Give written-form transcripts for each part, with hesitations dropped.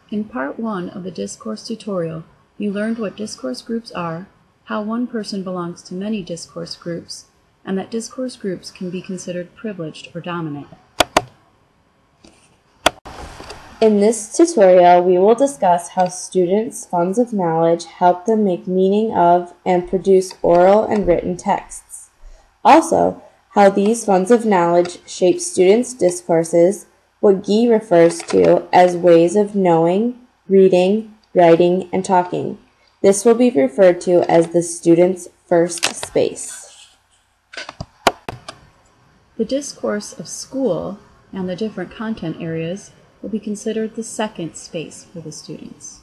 In Part 1 of the Discourse tutorial, you learned what discourse groups are, how one person belongs to many discourse groups, and that discourse groups can be considered privileged or dominant. In this tutorial, we will discuss how students' funds of knowledge help them make meaning of and produce oral and written texts. Also, how these funds of knowledge shape students' discourses, what Guy refers to as ways of knowing, reading, writing, and talking. This will be referred to as the student's first space. The discourse of school and the different content areas will be considered the second space for the students.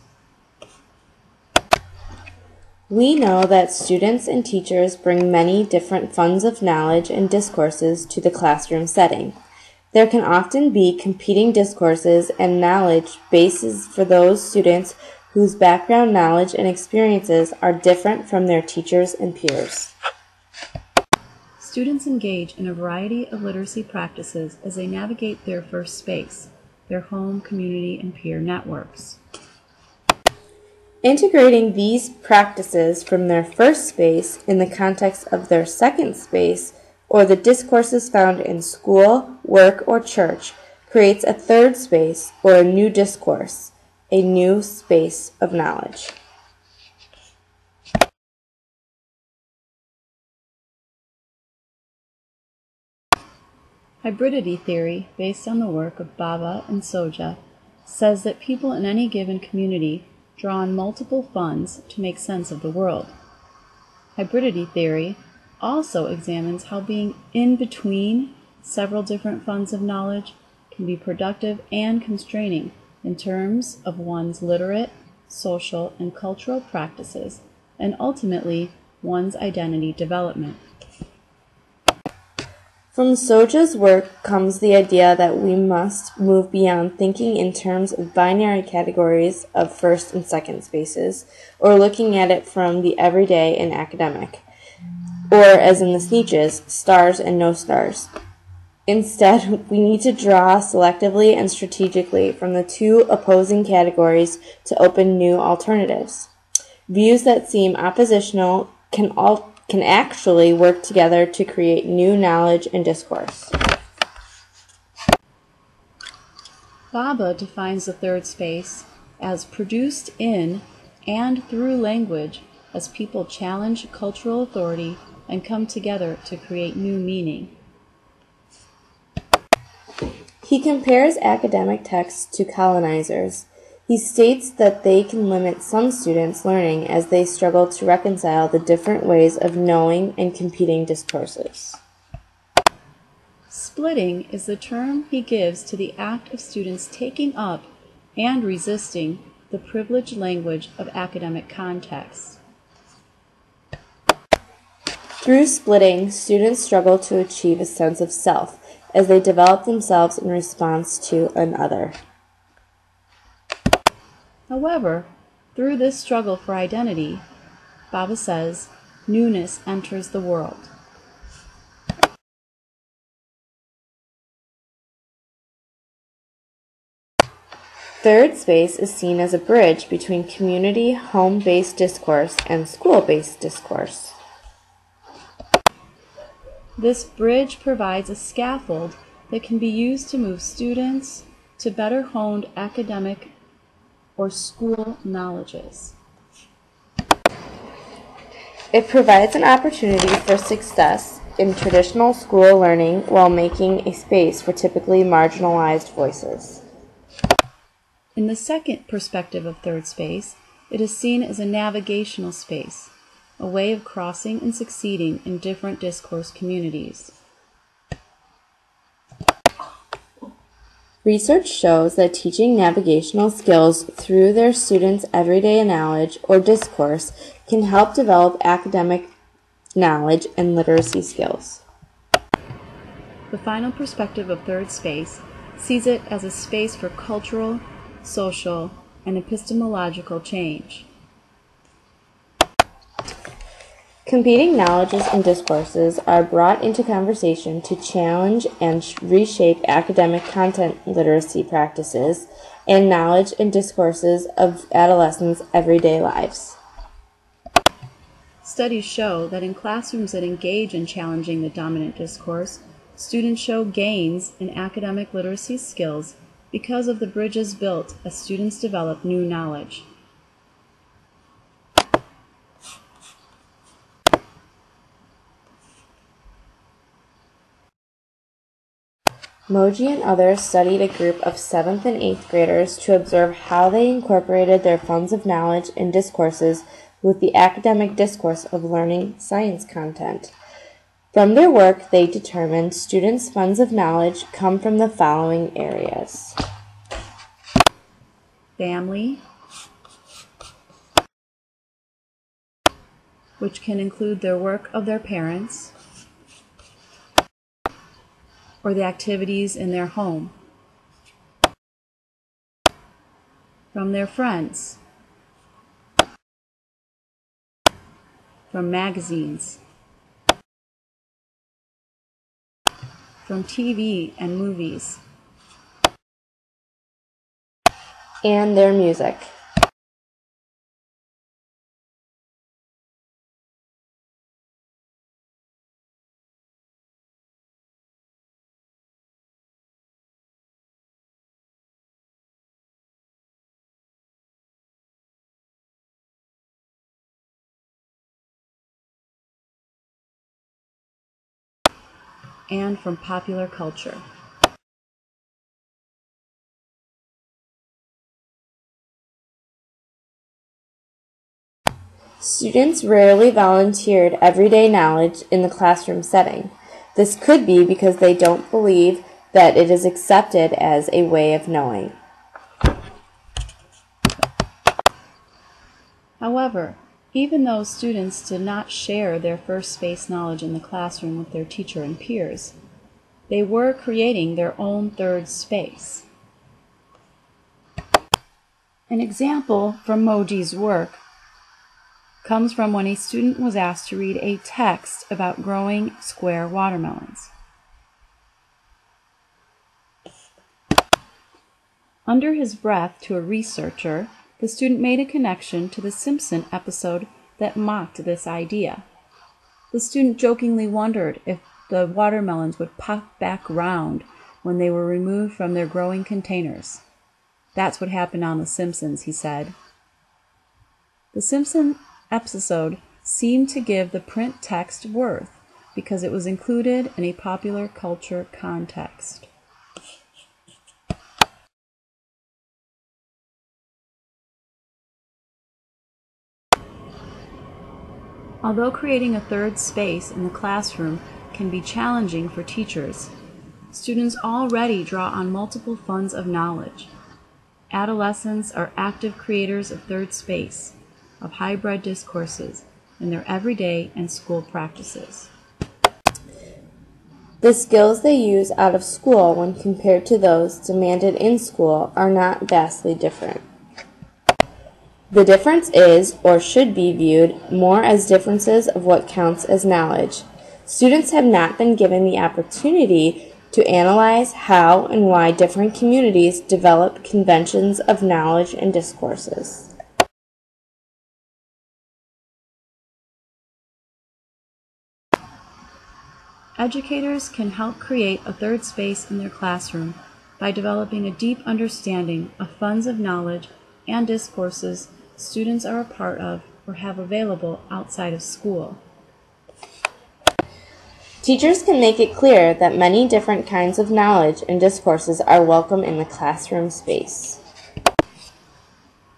We know that students and teachers bring many different funds of knowledge and discourses to the classroom setting. There can often be competing discourses and knowledge bases for those students whose background knowledge and experiences are different from their teachers and peers. Students engage in a variety of literacy practices as they navigate their first space, their home, community, and peer networks. Integrating these practices from their first space in the context of their second space, or the discourses found in school, work, or church, creates a third space, or a new discourse, a new space of knowledge. Hybridity theory, based on the work of Baba and Soja, says that people in any given community draw on multiple funds to make sense of the world. Hybridity theory also examines how being in between several different funds of knowledge can be productive and constraining in terms of one's literate, social, and cultural practices, and ultimately one's identity development. From Soja's work comes the idea that we must move beyond thinking in terms of binary categories of first and second spaces, or looking at it from the everyday and academic, or as in the Sneetches, stars and no stars. Instead, we need to draw selectively and strategically from the two opposing categories to open new alternatives. Views that seem oppositional can actually work together to create new knowledge and discourse. Baba defines the third space as produced in and through language as people challenge cultural authority and come together to create new meaning. He compares academic texts to colonizers. He states that they can limit some students' learning as they struggle to reconcile the different ways of knowing and competing discourses. Splitting is the term he gives to the act of students taking up and resisting the privileged language of academic contexts. Through splitting, students struggle to achieve a sense of self as they develop themselves in response to an other. However, through this struggle for identity, Baba says, newness enters the world. Third space is seen as a bridge between community, home-based discourse and school-based discourse. This bridge provides a scaffold that can be used to move students to better honed academic or school knowledges. It provides an opportunity for success in traditional school learning while making a space for typically marginalized voices. In the second perspective of third space, it is seen as a navigational space, a way of crossing and succeeding in different discourse communities. Research shows that teaching navigational skills through their students' everyday knowledge or discourse can help develop academic knowledge and literacy skills. The final perspective of third space sees it as a space for cultural, social, and epistemological change. Competing knowledges and discourses are brought into conversation to challenge and reshape academic content literacy practices and knowledge and discourses of adolescents' everyday lives. Studies show that in classrooms that engage in challenging the dominant discourse, students show gains in academic literacy skills because of the bridges built as students develop new knowledge. Moji and others studied a group of 7th and 8th graders to observe how they incorporated their funds of knowledge and discourses with the academic discourse of learning science content. From their work, they determined students' funds of knowledge come from the following areas: Family, which can include their work of their parents or the activities in their home. From their friends, from magazines, from TV and movies, and their music. and from popular culture. Students rarely volunteered everyday knowledge in the classroom setting. This could be because they don't believe that it is accepted as a way of knowing. However, even though students did not share their first space knowledge in the classroom with their teacher and peers, they were creating their own third space. An example from Moji's work comes from when a student was asked to read a text about growing square watermelons. Under his breath to a researcher, the student made a connection to the Simpson episode that mocked this idea. The student jokingly wondered if the watermelons would pop back round when they were removed from their growing containers. That's what happened on The Simpsons, he said. The Simpson episode seemed to give the print text worth because it was included in a popular culture context. Although creating a third space in the classroom can be challenging for teachers, students already draw on multiple funds of knowledge. Adolescents are active creators of third space, of hybrid discourses in their everyday and school practices. The skills they use out of school when compared to those demanded in school are not vastly different. The difference is, or should be viewed, more as differences of what counts as knowledge. Students have not been given the opportunity to analyze how and why different communities develop conventions of knowledge and discourses. Educators can help create a third space in their classroom by developing a deep understanding of funds of knowledge and discourses students are a part of or have available outside of school. Teachers can make it clear that many different kinds of knowledge and discourses are welcome in the classroom space.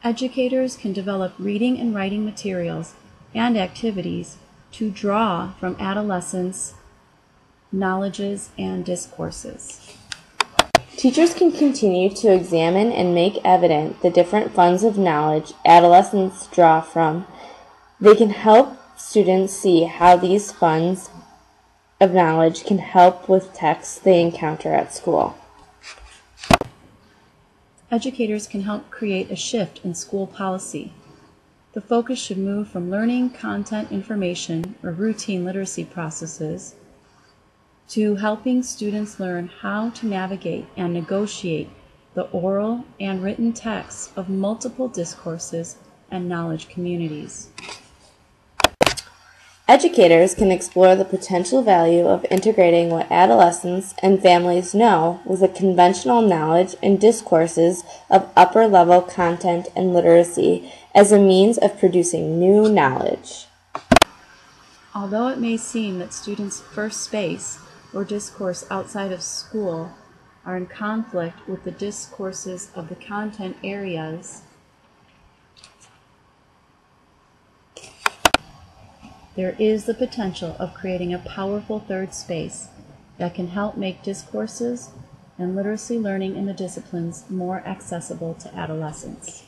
Educators can develop reading and writing materials and activities to draw from adolescents' knowledges and discourses. Teachers can continue to examine and make evident the different funds of knowledge adolescents draw from. They can help students see how these funds of knowledge can help with texts they encounter at school. Educators can help create a shift in school policy. The focus should move from learning content information or routine literacy processes to helping students learn how to navigate and negotiate the oral and written texts of multiple discourses and knowledge communities. Educators can explore the potential value of integrating what adolescents and families know with the conventional knowledge and discourses of upper-level content and literacy as a means of producing new knowledge. Although it may seem that students' first space or discourse outside of school are in conflict with the discourses of the content areas, there is the potential of creating a powerful third space that can help make discourses and literacy learning in the disciplines more accessible to adolescents.